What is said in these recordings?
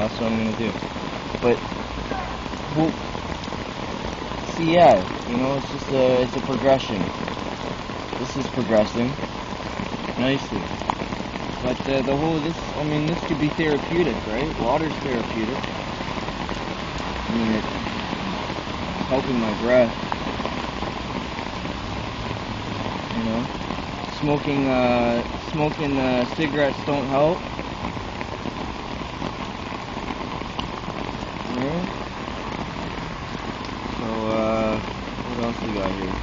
that's what I'm gonna do. But, well, see, yeah, you know, it's just it's a progression. This is progressing nicely. But I mean, this could be therapeutic, right? Water's therapeutic. I mean, it's helping my breath. You know, smoking cigarettes don't help. Alright. So, what else we got here?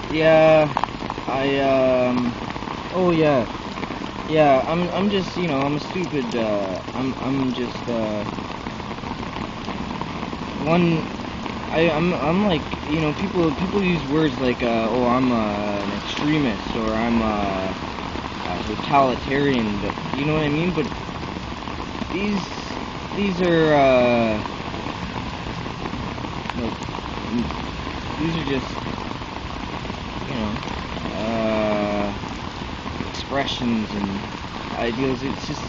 Yeah, oh yeah. Yeah, I'm just, you know, I'm a stupid, I'm just, I'm like, you know, people use words like, oh, I'm an extremist, or I'm a totalitarian, but, you know what I mean? But these are, like, these are just, you know, expressions and ideals. It's just,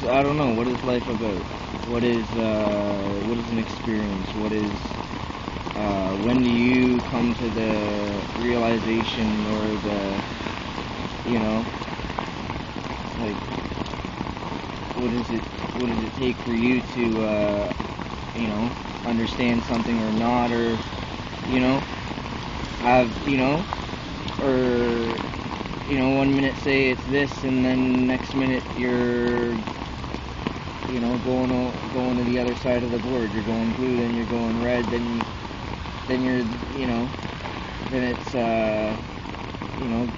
I don't know, what is life about? What is an experience? What is, when do you come to the realization, or the, you know, like, what does it take for you to, you know, understand something or not, or, you know, have, you know, or, you know, one minute say it's this, and then next minute you're, you know, going to the other side of the board. You're going blue, then you're going red, then you're, you know, then it's, you know,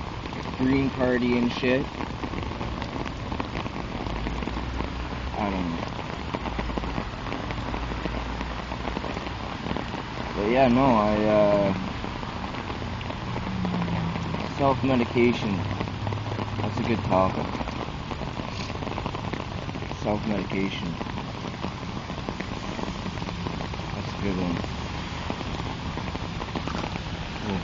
Green Party and shit. I don't know. But yeah, no, self-medication. That's a good topic. Self-medication. That's a good one. Cool.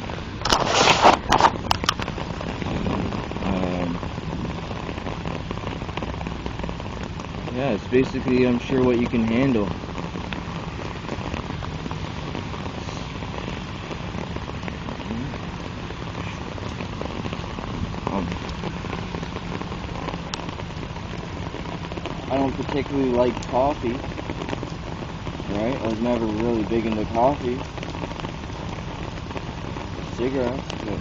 Yeah, it's basically, I'm sure, what you can handle. I don't particularly like coffee, right? I was never really big into coffee. Cigarettes, but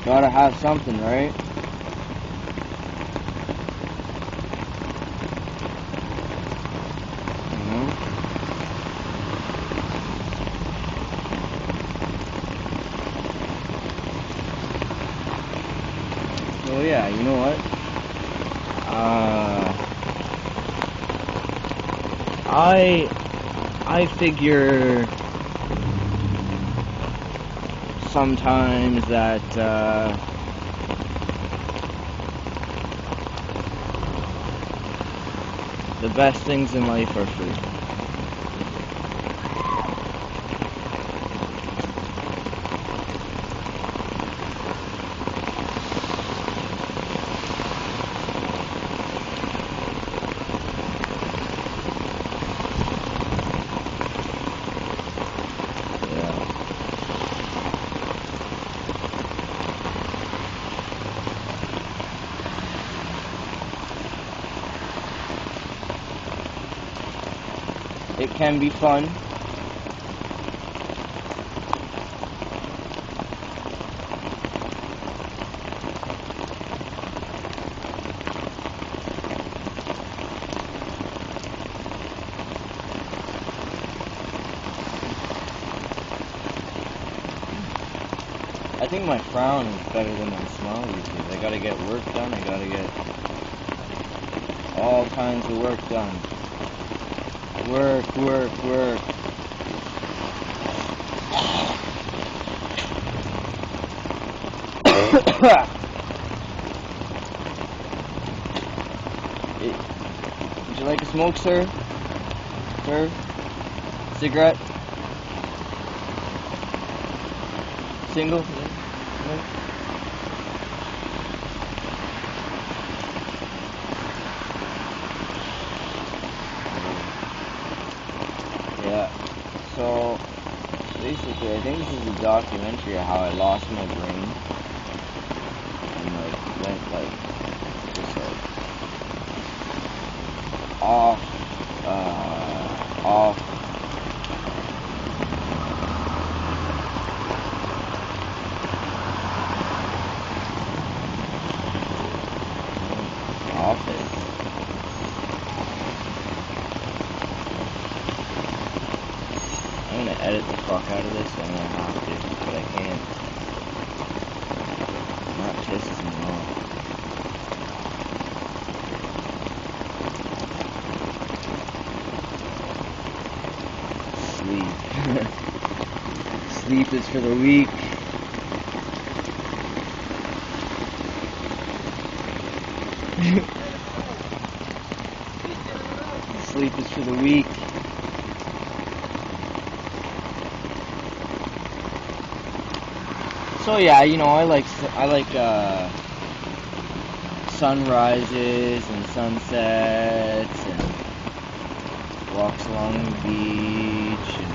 gotta have something, right? You know? So yeah, you know what? I figure sometimes that the best things in life are free. It can be fun. I think my frown is better than my smile these days. I gotta get work done. I gotta get all kinds of work done. Work. Would you like a smoke, sir? Sir? Cigarette? Single? No? Yeah. So, basically, I think this is a documentary of how I lost my brain. And, like, went, like, just, like, off, off it. I'm gonna edit the fuck out of this, I'm gonna have to, but I can't. That pisses me off. Sleep. Sleep is for the weak. Sleep is for the weak. So yeah, you know, I like sunrises and sunsets and walks along the beach and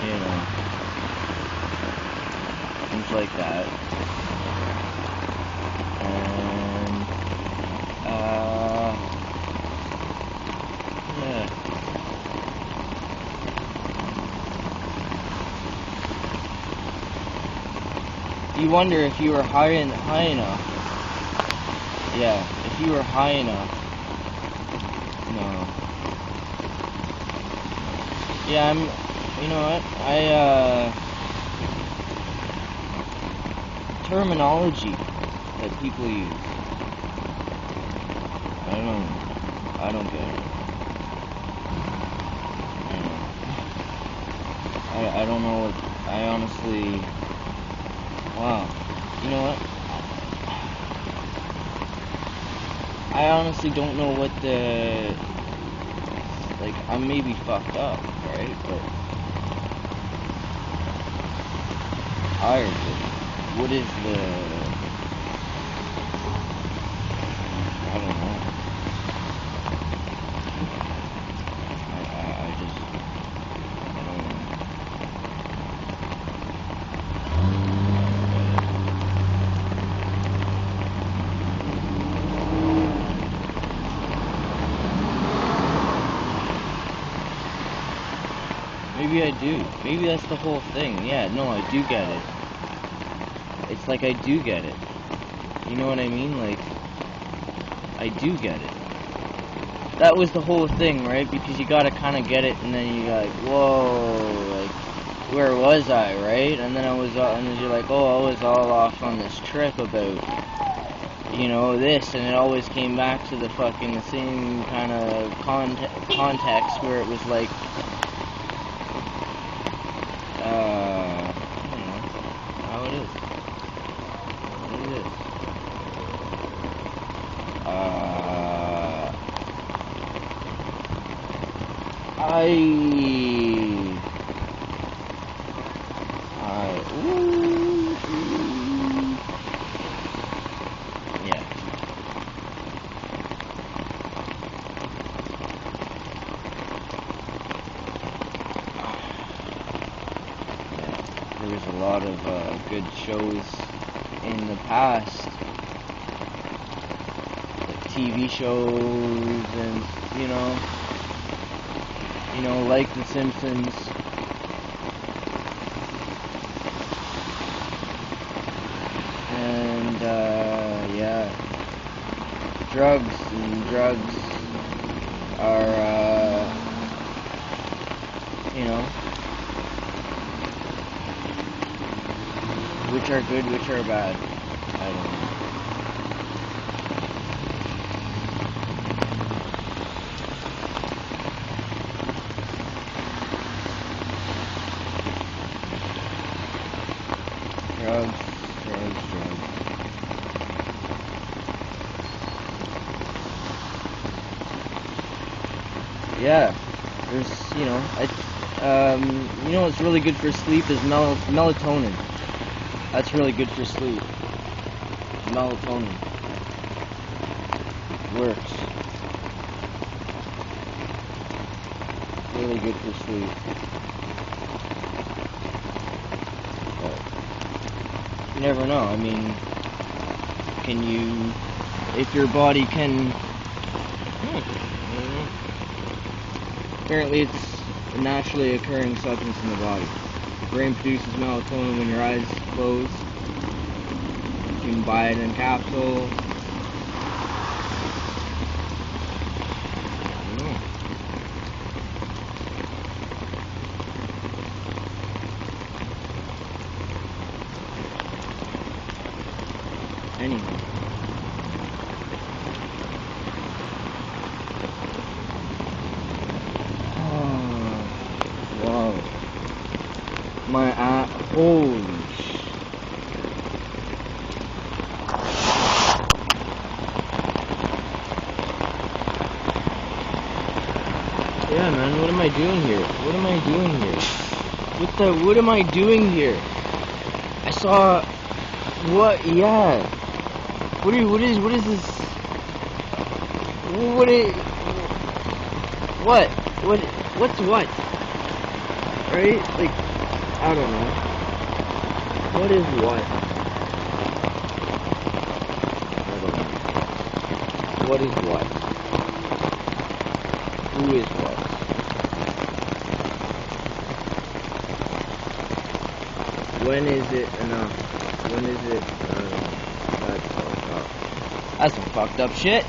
you know, things like that. And yeah. You wonder if you were high enough. Yeah, if you were high enough. No. Yeah, you know what? Terminology that people use. I don't get it. I don't know what, I honestly, wow. You know what? I honestly don't know what the, like, I may be fucked up, right? But, tired, what is the, I don't know. I just, I don't know. Maybe I do. Maybe that's the whole thing. Yeah, no, I do get it. It's like I do get it. You know what I mean? Like, I do get it. That was the whole thing, right? Because you gotta kind of get it, and then you got like, whoa, like, where was I, right? And then and then you're like, oh, I was all off on this trip about, you know, this, and it always came back to the same kind of context where it was like, I don't know how it is. What it is. Yeah. There was a lot of good shows in the past, like TV shows, and like The Simpsons. And yeah, drugs are which are good, which are bad. I don't know. Drugs. yeah, there's, what's really good for sleep is melatonin. That's really good for sleep. Melatonin works. Really good for sleep. But you never know. I mean, if your body can, apparently it's a naturally occurring substance in the body. The brain produces melatonin when your eyes close. You can buy it in a capsule. I don't know. Anyway. Wow. Holy sh... Yeah, man, what am I doing here? What am I doing here? What am I doing here? I saw... What? Yeah. What is this? What's what? Right? Like, I don't know. What is what? I don't know. What is what? Who is what? When is it enough? When is it, that's fucked up. That's some fucked up shit.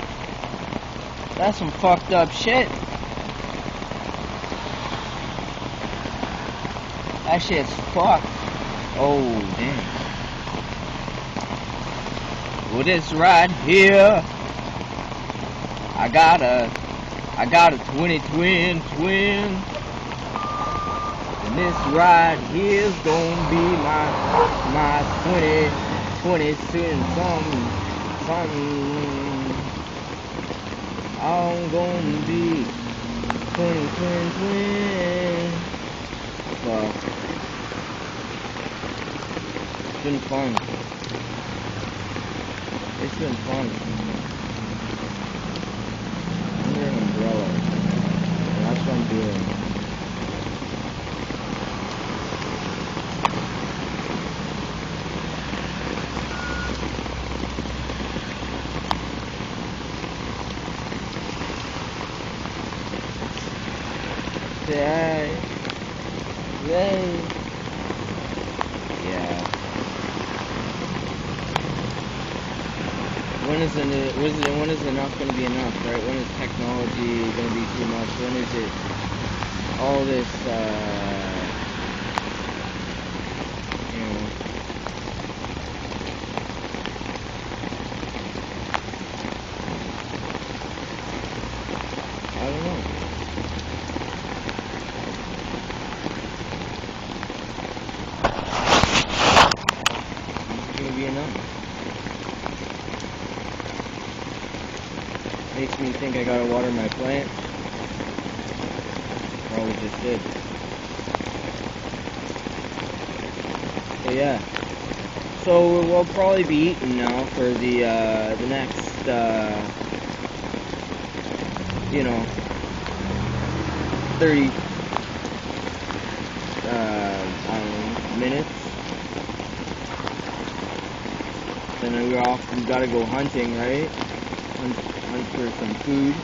That's some fucked up shit. That shit's fucked. Oh, damn. Well, this right here, I got a 20 twin. And this right here's gonna be my 20 something. I'm gonna be 20 twin. So, it's been fun. It's been fun. Under an umbrella. And that's what I'm doing. Yay. Yeah. When is enough going to be enough, right? When is technology going to be too much? When is it all this, I don't know. It's going to be enough. Makes me think I gotta water my plant. Probably just did. But yeah. So we'll probably be eating now for the next 30 I don't know, minutes. Then we're off. We gotta go hunting, right? Hunt for some food.